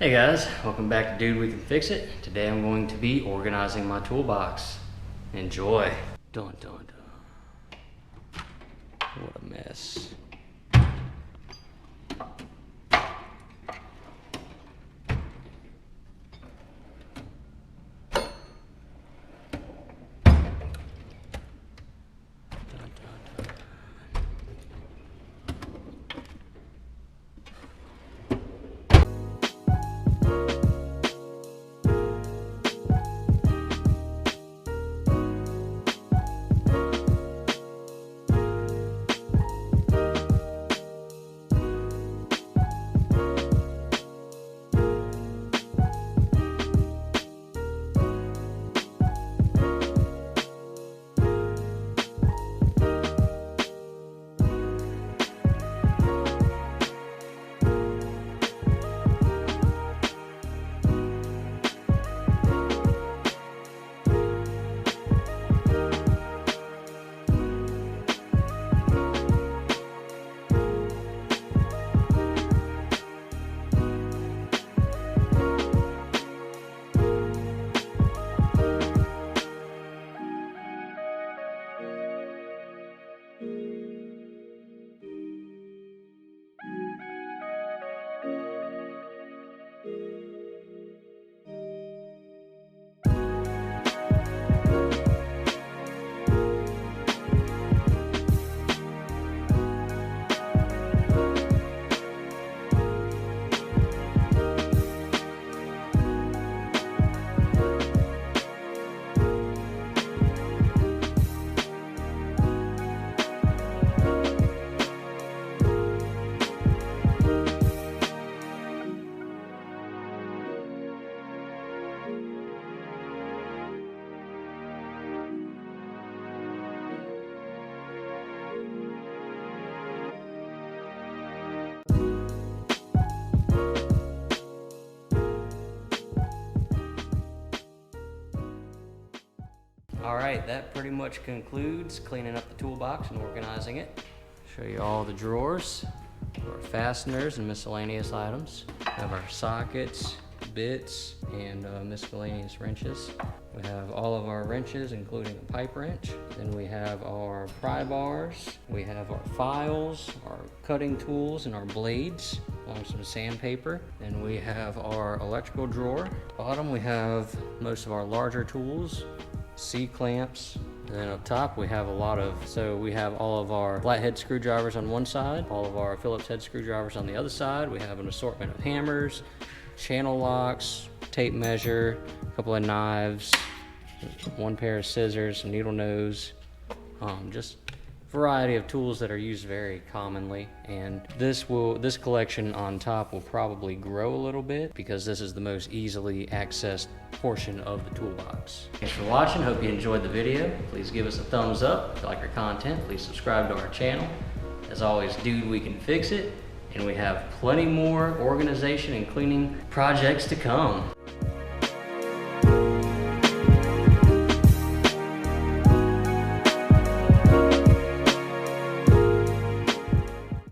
Hey guys, welcome back to Dude We Can Fix It. Today I'm going to be organizing my toolbox. Enjoy. Dun dun dun. What a mess. Alright, that pretty much concludes cleaning up the toolbox and organizing it. Show you all the drawers, our fasteners and miscellaneous items. We have our sockets, bits, and miscellaneous wrenches. We have all of our wrenches, including a pipe wrench. Then we have our pry bars. We have our files, our cutting tools, and our blades, along with some sandpaper. Then we have our electrical drawer. Bottom, we have most of our larger tools, C-clamps, and then up top we have we have all of our flathead screwdrivers on one side, all of our Phillips head screwdrivers on the other side. We have an assortment of hammers, channel locks, tape measure, a couple of knives, one pair of scissors, needle nose, just variety of tools that are used very commonly. And this collection on top will probably grow a little bit because this is the most easily accessed portion of the toolbox. Thanks for watching. Hope you enjoyed the video. Please give us a thumbs up. If you like our content, please subscribe to our channel. As always, Dude, we can fix it. And we have plenty more organization and cleaning projects to come.